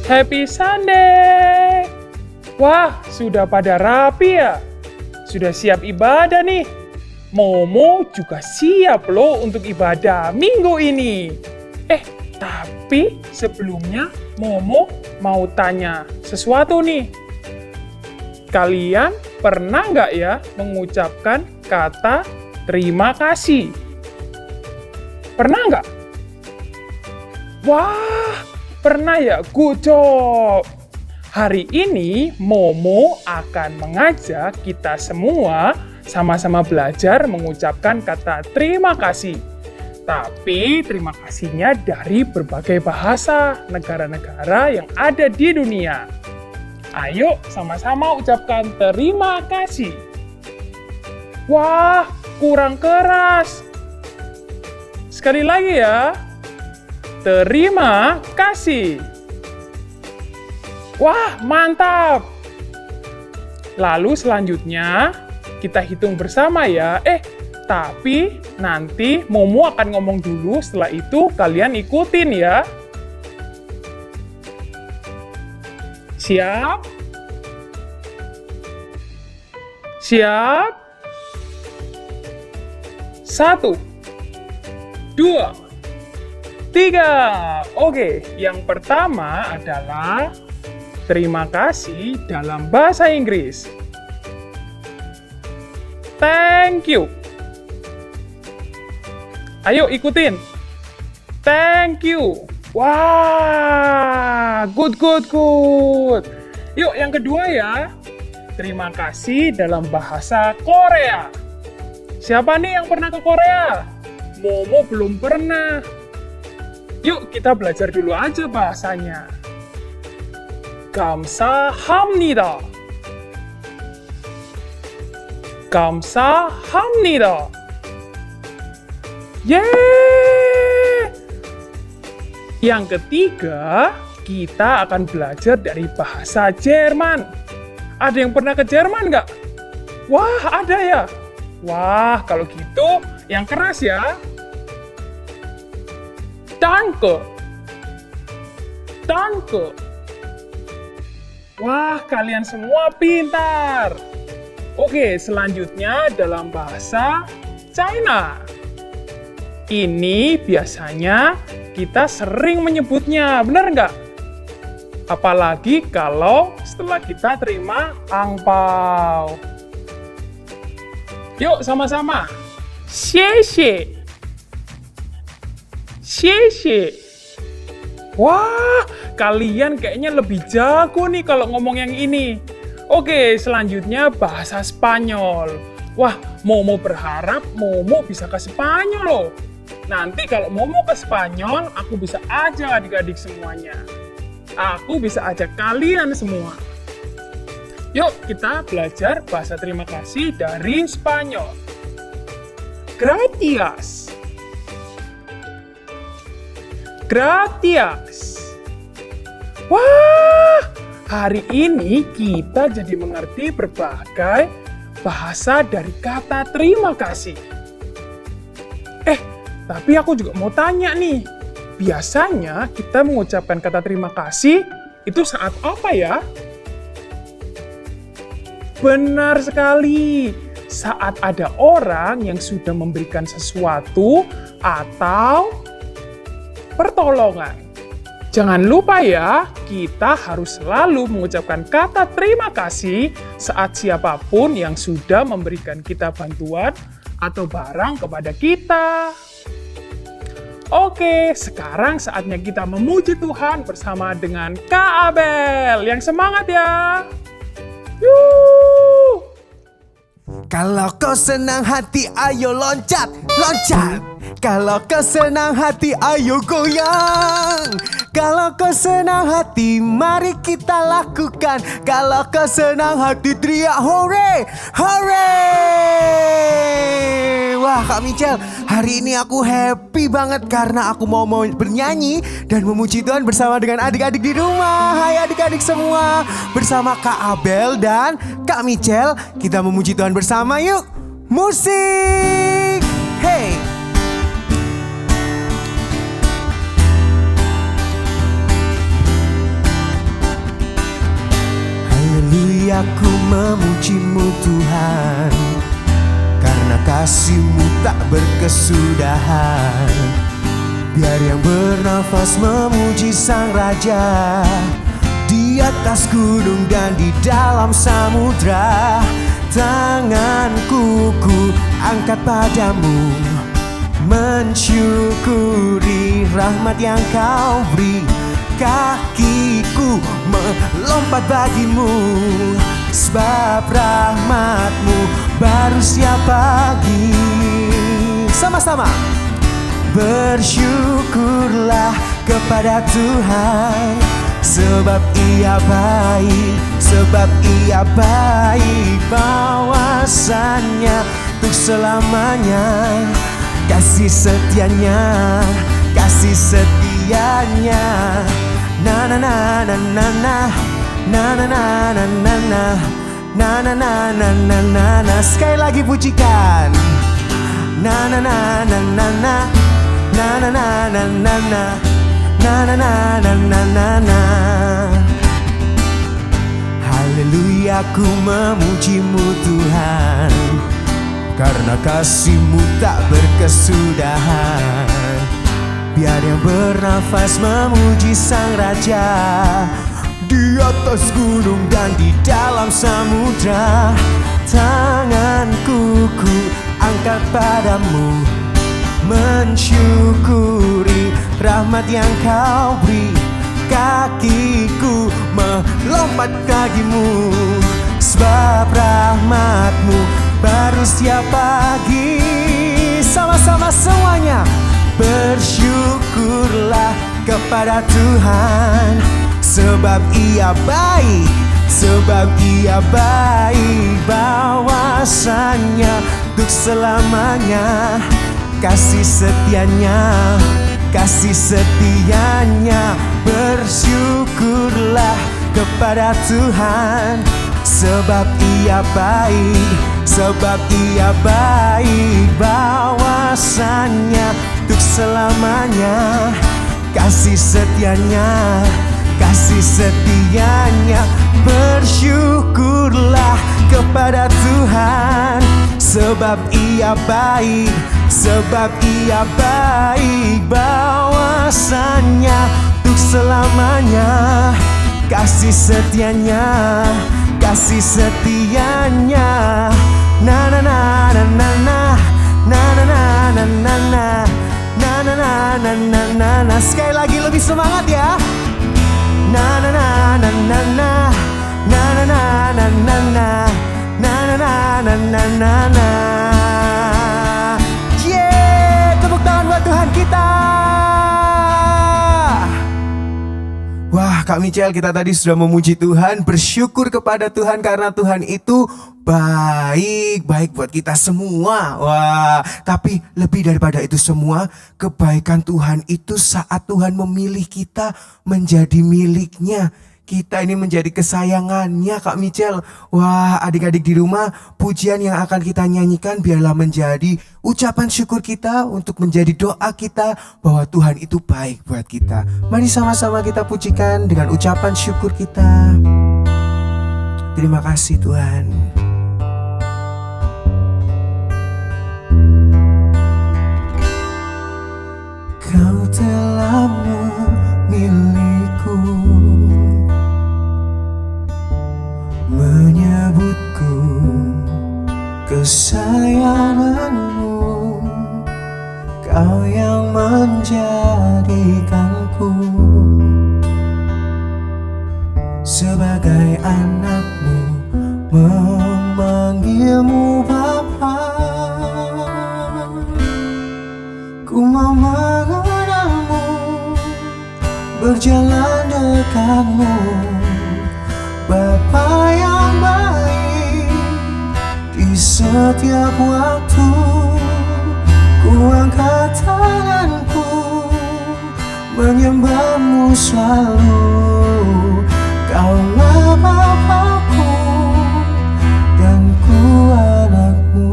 Happy Sunday! Wah, sudah pada rapi ya? Sudah siap ibadah nih. Momo juga siap loh untuk ibadah minggu ini. Tapi sebelumnya Momo mau tanya sesuatu nih. Kalian pernah nggak ya mengucapkan kata terima kasih? Pernah nggak? Wah, pernah ya? Good job! Hari ini Momo akan mengajak kita semua sama-sama belajar mengucapkan kata terima kasih. Tapi terima kasihnya dari berbagai bahasa negara-negara yang ada di dunia. Ayo sama-sama ucapkan terima kasih. Wah, kurang keras. Sekali lagi ya. Terima kasih. Wah, mantap. Lalu selanjutnya kita hitung bersama ya. Tapi nanti Momo akan ngomong dulu, setelah itu kalian ikutin ya. Siap? Siap? 1, 2, 3. Oke, yang pertama adalah terima kasih dalam bahasa Inggris. Thank you. Ayo ikutin. Thank you. Wah, good. Yuk, yang kedua ya. Terima kasih dalam bahasa Korea. Siapa nih yang pernah ke Korea? Momo belum pernah. Yuk, kita belajar dulu aja bahasanya. 감사합니다. 감사합니다. Yeay! Yang ketiga, kita akan belajar dari bahasa Jerman. Ada yang pernah ke Jerman nggak? Wah, ada ya? Wah, kalau gitu yang keras ya. Danke. Danke. Wah, kalian semua pintar. Oke, selanjutnya dalam bahasa China. Ini biasanya kita sering menyebutnya, benar nggak? Apalagi kalau setelah kita terima angpao. Yuk, sama-sama. Xie. Wah, kalian kayaknya lebih jago nih kalau ngomong yang ini. Oke, selanjutnya bahasa Spanyol. Wah, Momo berharap Momo bisa ke Spanyol loh. Nanti kalau Momo ke Spanyol, aku bisa ajak adik-adik semuanya. Aku bisa ajak kalian semua. Yuk, kita belajar bahasa terima kasih dari Spanyol. Gracias. Gracias. Wah, hari ini kita jadi mengerti berbagai bahasa dari kata terima kasih. Tapi aku juga mau tanya nih, biasanya kita mengucapkan kata terima kasih itu saat apa ya? Benar sekali, saat ada orang yang sudah memberikan sesuatu atau pertolongan. Jangan lupa ya, kita harus selalu mengucapkan kata terima kasih saat siapapun yang sudah memberikan kita bantuan atau barang kepada kita. Oke, sekarang saatnya kita memuji Tuhan bersama dengan Kak Abel. Yang semangat ya! Yuh! Kalau kau senang hati, ayo loncat, loncat. Kalau kau senang hati, ayo goyang. Kalau kau senang hati, mari kita lakukan. Kalau kau senang hati, teriak hore, hore. Wah, Kak Michelle, hari ini aku happy banget karena aku mau bernyanyi dan memuji Tuhan bersama dengan adik-adik di rumah. Hai adik-adik semua, bersama Kak Abel dan Kak Michelle, kita memuji Tuhan bersama yuk. Musik, hey. aku memuji-Mu Tuhan, karena kasih-Mu tak berkesudahan. Biar yang bernafas memuji Sang Raja, di atas gunung dan di dalam samudra. Tanganku ku angkat padamu, mensyukuri rahmat yang Kau beri. Kakiku melompat bagimu, sebab rahmat-Mu baru setiap pagi. Sama-sama. Bersyukurlah kepada Tuhan, sebab Ia baik, sebab Ia baik. Bahwasannya untuk selamanya, kasih setianya, kasih setianya. Na na na na na na, na na na na na na, na na na na na na na. Sekali lagi pujikan. Na na na na na na, na na na na na na, na na na na na na na. Haleluya, ku memuji-Mu Tuhan, karena kasih-Mu tak berkesudahan. Biar yang bernafas memuji Sang Raja, di atas gunung dan di dalam samudra. Tanganku ku angkat padamu, mensyukuri rahmat yang Kau beri. Kakiku melompat bagimu, sebab rahmat-Mu baru setiap pagi. Sama-sama semuanya. Bersyukurlah kepada Tuhan, sebab Ia baik, sebab Ia baik. Bahwasannya untuk selamanya, kasih setianya, kasih setianya. Bersyukurlah kepada Tuhan, sebab Ia baik, sebab Ia baik. Bahwasannya untuk selamanya, kasih setianya, kasih setianya. Bersyukurlah kepada Tuhan, sebab Ia baik, sebab Ia baik. Bahwasannya untuk selamanya, kasih setianya, kasih setianya. Na na na na na na, na na na na na na, na na na na na na na. Sekali lagi lebih semangat ya. Na na na na na na, na na na na na na, na na na na na na na. Yeah, tepuk tangan buat Tuhan kita. Wah, Kak Michel, kita tadi sudah memuji Tuhan, bersyukur kepada Tuhan karena Tuhan itu baik, baik buat kita semua. Wah, tapi lebih daripada itu semua, kebaikan Tuhan itu saat Tuhan memilih kita menjadi miliknya. Kita ini menjadi kesayangannya, Kak Michel. Wah, adik-adik di rumah, pujian yang akan kita nyanyikan biarlah menjadi ucapan syukur kita, untuk menjadi doa kita bahwa Tuhan itu baik buat kita. Mari sama-sama kita pujikan dengan ucapan syukur kita. Terima kasih Tuhan. Kau telah memilihku, menyebutku kesayanganmu. Kau yang menjadikanku sebagai anakmu, memanggilmu Bapa. Ku mau mengenalmu, berjalan dekatmu, Bapa yang baik. Di setiap waktu ku angkat tanganku, menyembahmu selalu. Kaulah Bapakku dan ku anakmu.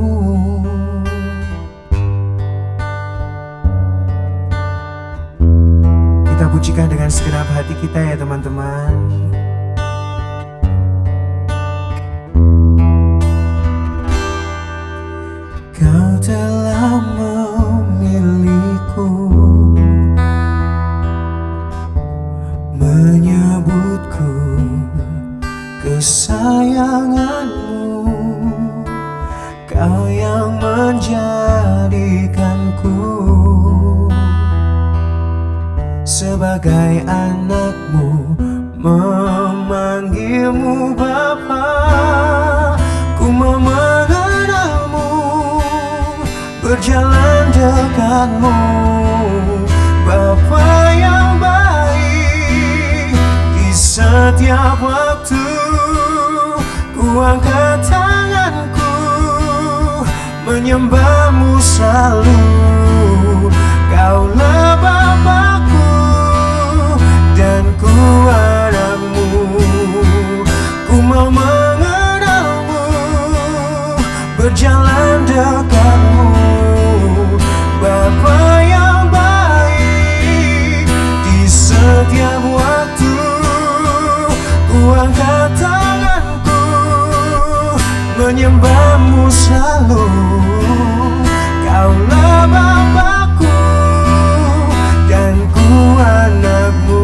Kita pujikan dengan segenap hati kita ya teman-teman. kesayanganmu, Kau yang menjadikanku sebagai anakmu, memanggilmu Bapa. Ku mau mengenalmu, berjalan dekatmu, Bapa yang baik. Di setiap waktu ku angkat tanganku, menyembahmu selalu. Kaulah Bapakku dan ku anakmu. Ku mau mengenalmu, berjalan dekatmu, Bapa yang baik. Di setiap waktu ku angkat tanganku, menyembahmu selalu. Kaulah Bapakku dan ku anakmu.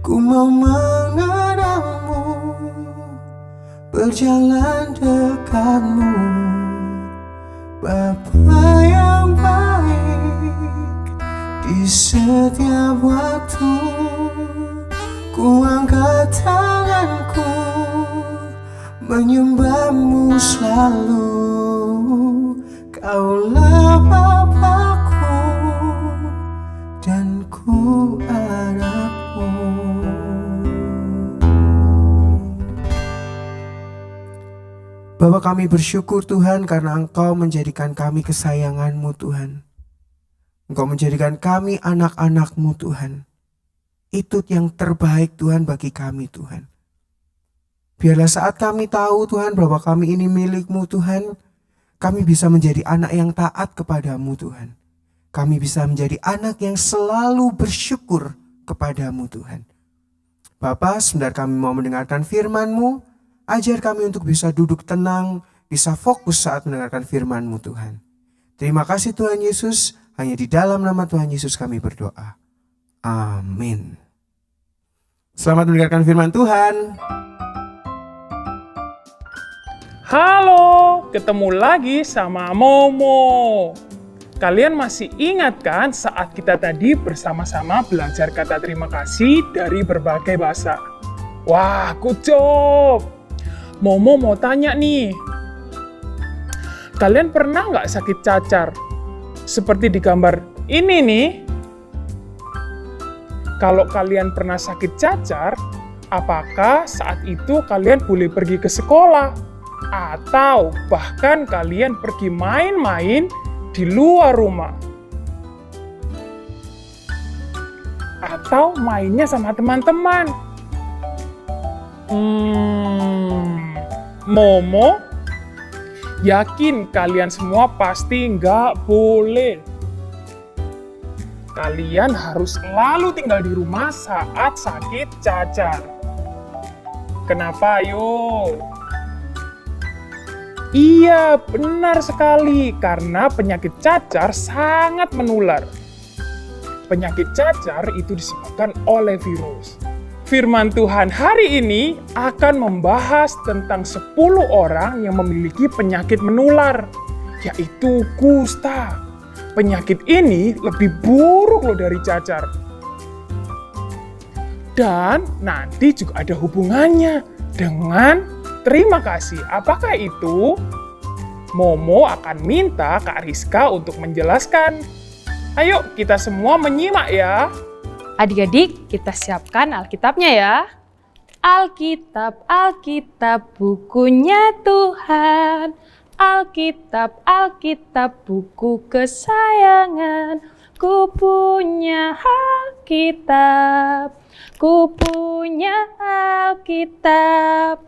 Ku mau mengenalmu, berjalan dekatmu, Bapa yang baik. Di setiap waktu ku angkat tanganku, menyembahmu selalu. Kaulah Bapakku dan ku anakmu. Bapa, kami bersyukur Tuhan karena Engkau menjadikan kami kesayangan-Mu Tuhan. Engkau menjadikan kami anak-anak-Mu Tuhan. Itu yang terbaik Tuhan bagi kami Tuhan. Biarlah saat kami tahu Tuhan bahwa kami ini milik-Mu Tuhan, kami bisa menjadi anak yang taat kepadamu Tuhan. Kami bisa menjadi anak yang selalu bersyukur kepadamu Tuhan. Bapa, sebentar kami mau mendengarkan firman-Mu, ajar kami untuk bisa duduk tenang, bisa fokus saat mendengarkan firman-Mu Tuhan. Terima kasih Tuhan Yesus, hanya di dalam nama Tuhan Yesus kami berdoa. Amin. Selamat mendengarkan firman Tuhan. Halo, ketemu lagi sama Momo. Kalian masih ingat kan saat kita tadi bersama-sama belajar kata terima kasih dari berbagai bahasa? Wah, good job! Momo mau tanya nih, kalian pernah nggak sakit cacar? Seperti di gambar ini nih. Kalau kalian pernah sakit cacar, apakah saat itu kalian boleh pergi ke sekolah? Atau bahkan kalian pergi main-main di luar rumah? Atau mainnya sama teman-teman? Momo yakin kalian semua pasti nggak boleh. Kalian harus selalu tinggal di rumah saat sakit cacar. Kenapa, yuk? Iya, benar sekali. Karena penyakit cacar sangat menular. Penyakit cacar itu disebabkan oleh virus. Firman Tuhan hari ini akan membahas tentang 10 orang yang memiliki penyakit menular, yaitu kusta. Penyakit ini lebih buruk loh dari cacar. Dan nanti juga ada hubungannya dengan terima kasih. Apakah itu? Momo akan minta Kak Rizka untuk menjelaskan. Ayo kita semua menyimak ya. Adik-adik, kita siapkan Alkitabnya ya. Alkitab, Alkitab, bukunya Tuhan. Alkitab, Alkitab, buku kesayangan. Ku punya Alkitab, ku punya Alkitab.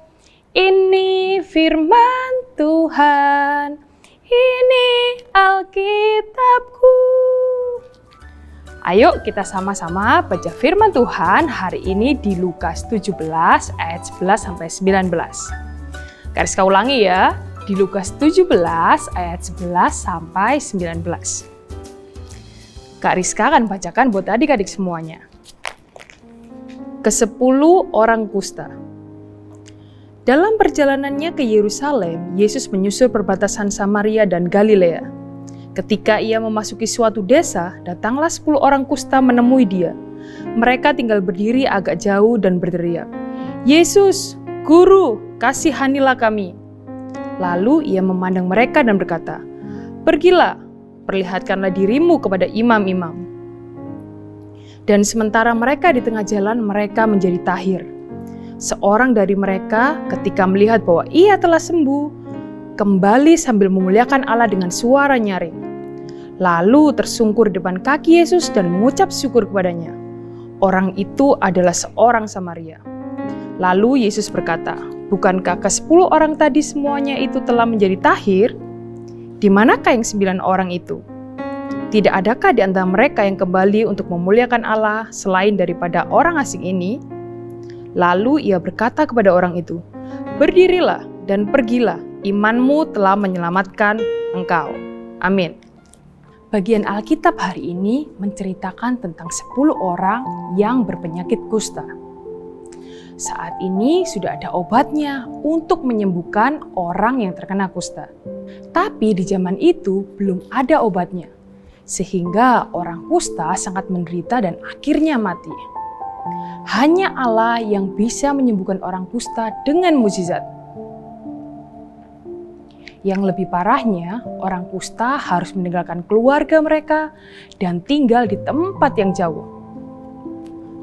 Ini firman Tuhan, ini Alkitabku. Ayo kita sama-sama baca firman Tuhan hari ini di Lukas 17 ayat 11 sampai 19. Garis kau ulangi ya, di Lukas 17 ayat 11 sampai 19. Kak Rizka akan bacakan buat adik-adik semuanya. ke-10 orang kusta. Dalam perjalanannya ke Yerusalem, Yesus menyusur perbatasan Samaria dan Galilea. Ketika ia memasuki suatu desa, datanglah 10 orang kusta menemui dia. Mereka tinggal berdiri agak jauh dan berteriak, "Yesus, Guru, kasihanilah kami." Lalu ia memandang mereka dan berkata, "Pergilah, perlihatkanlah dirimu kepada imam-imam." Dan sementara mereka di tengah jalan, mereka menjadi tahir. Seorang dari mereka ketika melihat bahwa ia telah sembuh, kembali sambil memuliakan Allah dengan suara nyaring. Lalu tersungkur di depan kaki Yesus dan mengucap syukur kepadanya. Orang itu adalah seorang Samaria. Lalu Yesus berkata, "Bukankah ke-10 orang tadi semuanya itu telah menjadi tahir? Di manakah yang 9 orang itu? Tidak adakah di antara mereka yang kembali untuk memuliakan Allah selain daripada orang asing ini?" Lalu ia berkata kepada orang itu, "Berdirilah dan pergilah, imanmu telah menyelamatkan engkau." Amin. Bagian Alkitab hari ini menceritakan tentang 10 orang yang berpenyakit kusta. Saat ini sudah ada obatnya untuk menyembuhkan orang yang terkena kusta. Tapi di zaman itu belum ada obatnya, sehingga orang kusta sangat menderita dan akhirnya mati. Hanya Allah yang bisa menyembuhkan orang kusta dengan mukjizat. Yang lebih parahnya, orang kusta harus meninggalkan keluarga mereka dan tinggal di tempat yang jauh.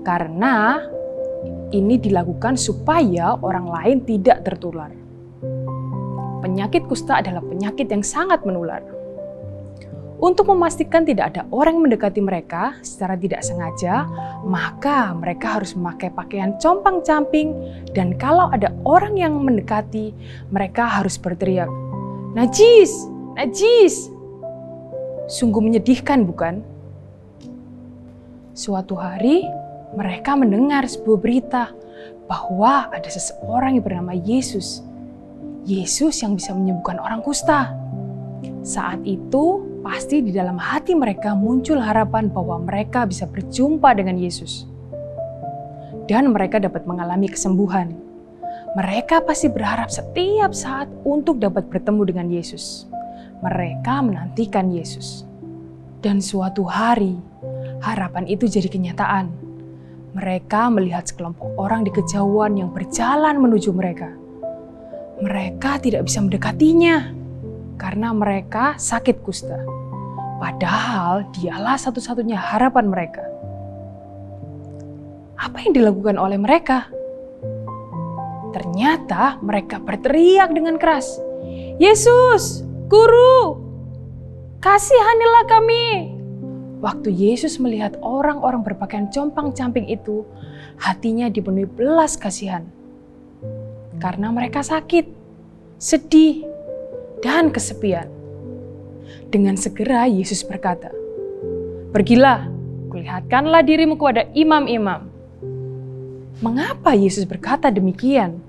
Karena ini dilakukan supaya orang lain tidak tertular. Penyakit kusta adalah penyakit yang sangat menular. Untuk memastikan tidak ada orang yang mendekati mereka secara tidak sengaja, maka mereka harus memakai pakaian compang-camping, dan kalau ada orang yang mendekati, mereka harus berteriak, "Najis! Najis!" Sungguh menyedihkan, bukan? Suatu hari, mereka mendengar sebuah berita bahwa ada seseorang yang bernama Yesus. Yesus yang bisa menyembuhkan orang kusta. Saat itu, pasti di dalam hati mereka muncul harapan bahwa mereka bisa berjumpa dengan Yesus. Dan mereka dapat mengalami kesembuhan. Mereka pasti berharap setiap saat untuk dapat bertemu dengan Yesus. Mereka menantikan Yesus. Dan suatu hari, harapan itu jadi kenyataan. Mereka melihat sekelompok orang di kejauhan yang berjalan menuju mereka. Mereka tidak bisa mendekatinya karena mereka sakit kusta. Padahal dialah satu-satunya harapan mereka. Apa yang dilakukan oleh mereka? Ternyata mereka berteriak dengan keras, "Yesus, Guru, kasihanilah kami." Waktu Yesus melihat orang-orang berpakaian compang-camping itu, hatinya dipenuhi belas kasihan. Karena mereka sakit, sedih, dan kesepian. Dengan segera Yesus berkata, "Pergilah, perlihatkanlah dirimu kepada imam-imam." Mengapa Yesus berkata demikian?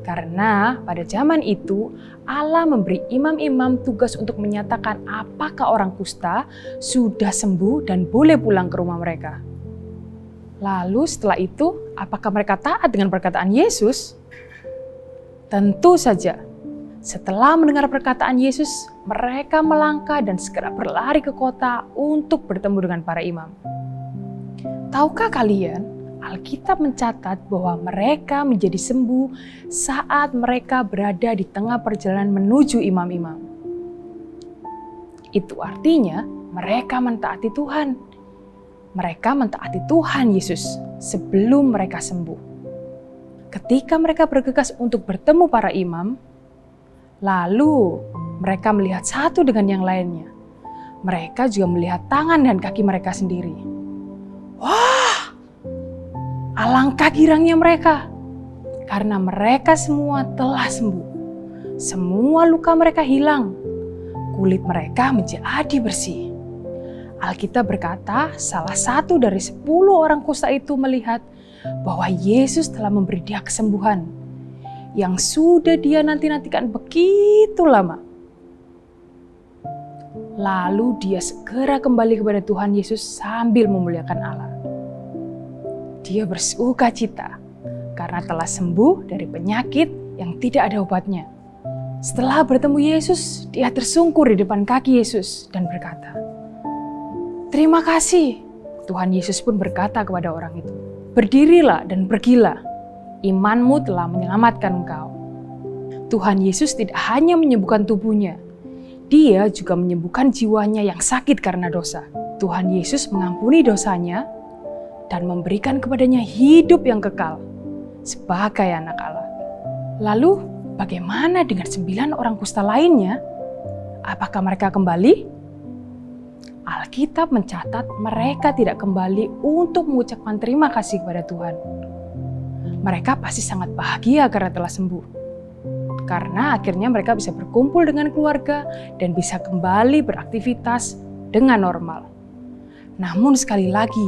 Karena pada zaman itu Allah memberi imam-imam tugas untuk menyatakan apakah orang kusta sudah sembuh dan boleh pulang ke rumah mereka. Lalu setelah itu, apakah mereka taat dengan perkataan Yesus? Tentu saja. Setelah mendengar perkataan Yesus, mereka melangkah dan segera berlari ke kota untuk bertemu dengan para imam. Tahukah kalian, Alkitab mencatat bahwa mereka menjadi sembuh saat mereka berada di tengah perjalanan menuju imam-imam. Itu artinya mereka mentaati Tuhan. Mereka mentaati Tuhan Yesus sebelum mereka sembuh. Ketika mereka bergegas untuk bertemu para imam, lalu mereka melihat satu dengan yang lainnya. Mereka juga melihat tangan dan kaki mereka sendiri. Wah, alangkah girangnya mereka, karena mereka semua telah sembuh. Semua luka mereka hilang, kulit mereka menjadi bersih. Alkitab berkata, salah satu dari 10 orang kusta itu melihat bahwa Yesus telah memberi dia kesembuhan yang sudah dia nanti-nantikan begitu lama. Lalu dia segera kembali kepada Tuhan Yesus sambil memuliakan Allah. dia bersuka cita karena telah sembuh dari penyakit yang tidak ada obatnya. Setelah bertemu Yesus, dia tersungkur di depan kaki Yesus dan berkata, "Terima kasih." Tuhan Yesus pun berkata kepada orang itu, "Berdirilah dan pergilah. Imanmu telah menyelamatkan engkau." Tuhan Yesus tidak hanya menyembuhkan tubuhnya, dia juga menyembuhkan jiwanya yang sakit karena dosa. Tuhan Yesus mengampuni dosanya dan memberikan kepadanya hidup yang kekal sebagai anak Allah. Lalu bagaimana dengan 9 orang kusta lainnya? Apakah mereka kembali? Alkitab mencatat mereka tidak kembali untuk mengucapkan terima kasih kepada Tuhan. Mereka pasti sangat bahagia karena telah sembuh. Karena akhirnya mereka bisa berkumpul dengan keluarga dan bisa kembali beraktivitas dengan normal. Namun sekali lagi,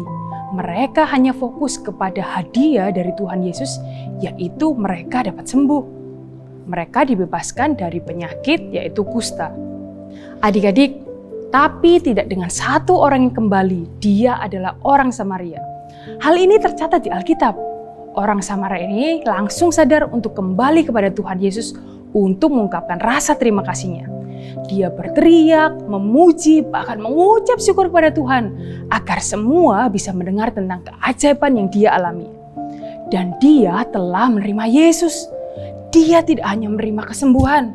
mereka hanya fokus kepada hadiah dari Tuhan Yesus, yaitu mereka dapat sembuh. Mereka dibebaskan dari penyakit, yaitu kusta. Adik-adik, tapi tidak dengan satu orang yang kembali, dia adalah orang Samaria. Hal ini tercatat di Alkitab. Orang Samaria ini langsung sadar untuk kembali kepada Tuhan Yesus untuk mengungkapkan rasa terima kasihnya. Dia berteriak, memuji, bahkan mengucap syukur kepada Tuhan agar semua bisa mendengar tentang keajaiban yang dia alami. Dan dia telah menerima Yesus. Dia tidak hanya menerima kesembuhan,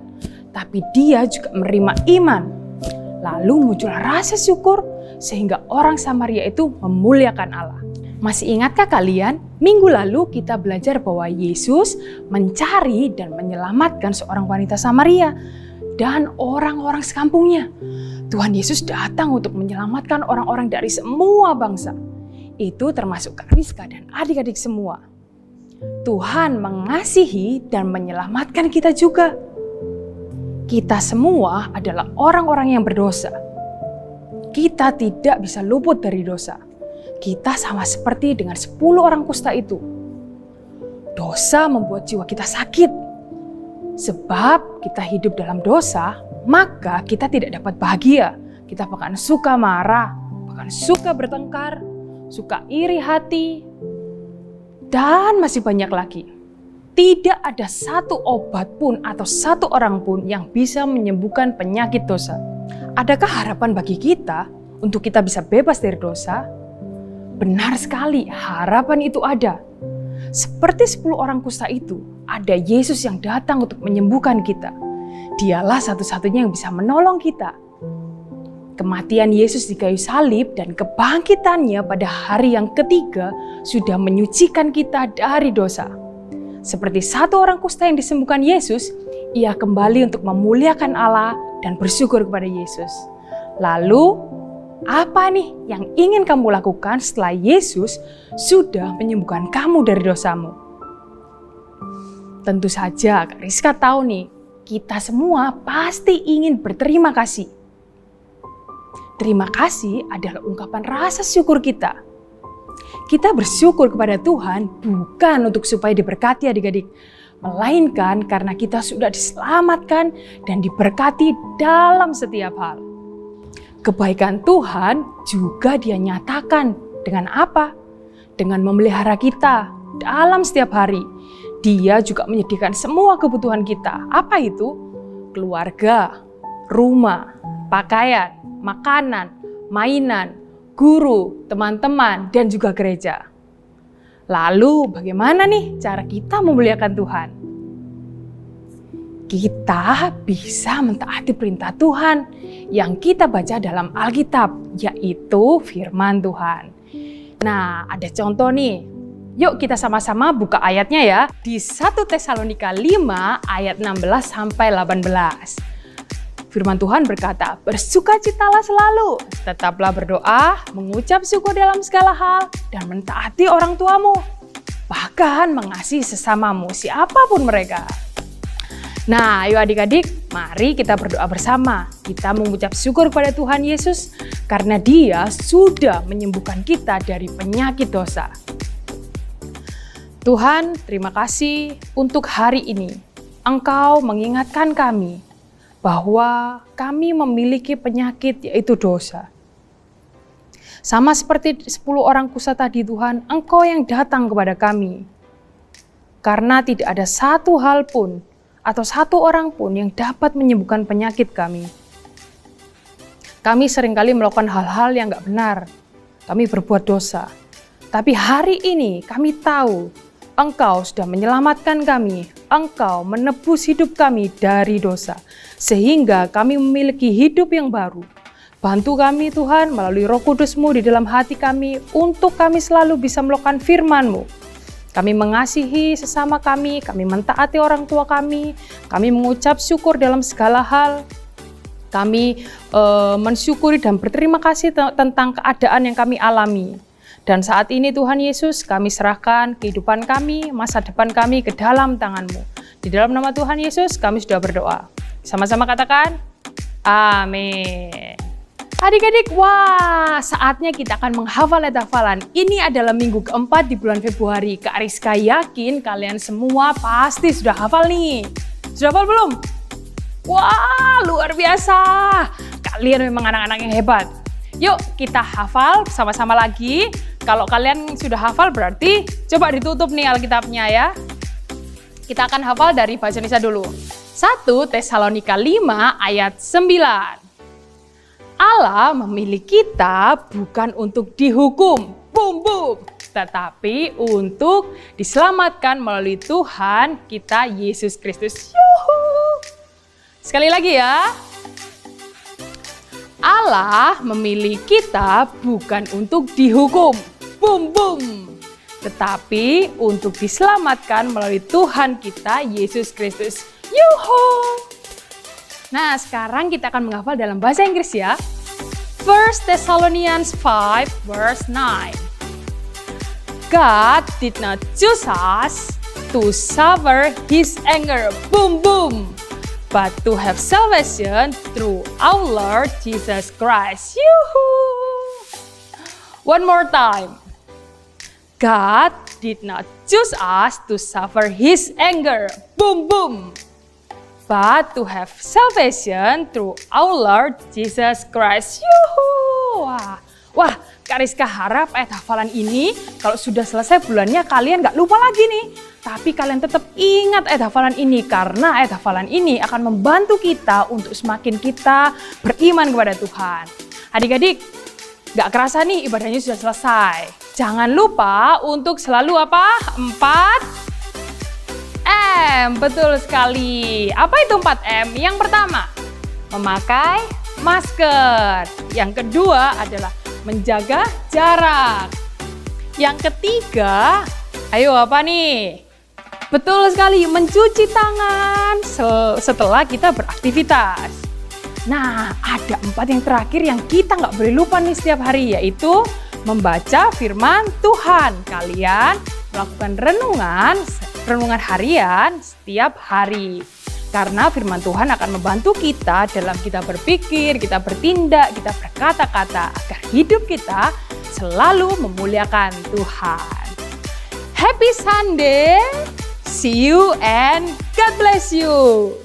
tapi dia juga menerima iman. Lalu muncullah rasa syukur sehingga orang Samaria itu memuliakan Allah. Masih ingatkah kalian? Minggu lalu kita belajar bahwa Yesus mencari dan menyelamatkan seorang wanita Samaria dan orang-orang sekampungnya. Tuhan Yesus datang untuk menyelamatkan orang-orang dari semua bangsa. Itu termasuk Kariska dan adik-adik semua. Tuhan mengasihi dan menyelamatkan kita juga. Kita semua adalah orang-orang yang berdosa. Kita tidak bisa luput dari dosa. Kita sama seperti dengan 10 orang kusta itu. Dosa membuat jiwa kita sakit. Sebab kita hidup dalam dosa, maka kita tidak dapat bahagia. Kita bahkan suka marah, bahkan suka bertengkar, suka iri hati, dan masih banyak lagi. Tidak ada satu obat pun atau satu orang pun yang bisa menyembuhkan penyakit dosa. Adakah harapan bagi kita untuk kita bisa bebas dari dosa? Benar sekali, harapan itu ada. Seperti 10 orang kusta itu, ada Yesus yang datang untuk menyembuhkan kita. Dialah satu-satunya yang bisa menolong kita. Kematian Yesus di kayu salib dan kebangkitannya pada hari yang ketiga sudah menyucikan kita dari dosa. Seperti satu orang kusta yang disembuhkan Yesus, ia kembali untuk memuliakan Allah dan bersyukur kepada Yesus. Lalu, apa nih yang ingin kamu lakukan setelah Yesus sudah menyembuhkan kamu dari dosamu? Tentu saja, Kak Rizka tahu nih, kita semua pasti ingin berterima kasih. Terima kasih adalah ungkapan rasa syukur kita. Kita bersyukur kepada Tuhan bukan untuk supaya diberkati adik-adik, melainkan karena kita sudah diselamatkan dan diberkati dalam setiap hal. Kebaikan Tuhan juga Dia nyatakan dengan apa? Dengan memelihara kita dalam setiap hari. Dia juga menyediakan semua kebutuhan kita. Apa itu? Keluarga, rumah, pakaian, makanan, mainan, guru, teman-teman, dan juga gereja. Lalu bagaimana nih cara kita memuliakan Tuhan? Kita bisa mentaati perintah Tuhan yang kita baca dalam Alkitab, yaitu firman Tuhan. Nah, ada contoh nih. Yuk kita sama-sama buka ayatnya ya. Di 1 Tesalonika 5 ayat 16 sampai 18. Firman Tuhan berkata, "Bersukacitalah selalu, tetaplah berdoa, mengucap syukur dalam segala hal, dan mentaati orang tuamu, bahkan mengasihi sesamamu, siapapun mereka." Nah, ayo adik-adik, mari kita berdoa bersama. Kita mengucap syukur kepada Tuhan Yesus karena Dia sudah menyembuhkan kita dari penyakit dosa. Tuhan, terima kasih untuk hari ini. Engkau mengingatkan kami bahwa kami memiliki penyakit yaitu dosa. Sama seperti 10 orang kusa tadi Tuhan, Engkau yang datang kepada kami. Karena tidak ada satu hal pun atau satu orang pun yang dapat menyembuhkan penyakit kami. Kami seringkali melakukan hal-hal yang gak benar. Kami berbuat dosa. Tapi hari ini kami tahu Engkau sudah menyelamatkan kami. Engkau menebus hidup kami dari dosa. Sehingga kami memiliki hidup yang baru. Bantu kami Tuhan melalui Roh Kudus-Mu di dalam hati kami untuk kami selalu bisa melakukan firman-Mu. Kami mengasihi sesama kami mentaati orang tua kami mengucap syukur dalam segala hal. Kami mensyukuri dan berterima kasih tentang keadaan yang kami alami. Dan saat ini Tuhan Yesus, kami serahkan kehidupan kami, masa depan kami ke dalam tangan-Mu. Di dalam nama Tuhan Yesus kami sudah berdoa. Sama-sama katakan, amin. Adik-adik, wah, saatnya kita akan menghafal ayat hafalan. Ini adalah minggu keempat di bulan Februari. Kak Rizka yakin kalian semua pasti sudah hafal nih. Sudah hafal belum? Wah, luar biasa. Kalian memang anak-anak yang hebat. Yuk, kita hafal sama-sama lagi. Kalau kalian sudah hafal berarti coba ditutup nih Alkitabnya ya. Kita akan hafal dari Bahasa Indonesia dulu. 1 Tesalonika 5 ayat 9. Allah memilih kita bukan untuk dihukum, tetapi untuk diselamatkan melalui Tuhan kita Yesus Kristus. Yuhu. Sekali lagi ya. Allah memilih kita bukan untuk dihukum, tetapi untuk diselamatkan melalui Tuhan kita Yesus Kristus. Yuhu. Nah, sekarang kita akan menghafal dalam bahasa Inggris ya. 1 Thessalonians 5 verse 9. God did not choose us to suffer His anger, but to have salvation through our Lord Jesus Christ. Yuhu! One more time. God did not choose us to suffer His anger, but to have salvation through our Lord Jesus Christ. Yuhu! Wah, Kak Rizka harap ayat hafalan ini kalau sudah selesai bulannya kalian gak lupa lagi nih. Tapi kalian tetap ingat ayat hafalan ini karena ayat hafalan ini akan membantu kita untuk semakin kita beriman kepada Tuhan. Adik-adik, gak kerasa nih ibadahnya sudah selesai. Jangan lupa untuk selalu apa? 4M, betul sekali. Apa itu 4M? Yang pertama, memakai masker. Yang kedua adalah menjaga jarak. Yang ketiga, ayo apa nih? Betul sekali, mencuci tangan setelah kita beraktivitas. Nah, ada 4 yang terakhir yang kita nggak boleh lupa nih setiap hari, yaitu membaca firman Tuhan. Kalian melakukan renungan harian setiap hari. Karena firman Tuhan akan membantu kita dalam kita berpikir, kita bertindak, kita berkata-kata agar hidup kita selalu memuliakan Tuhan. Happy Sunday, see you and God bless you.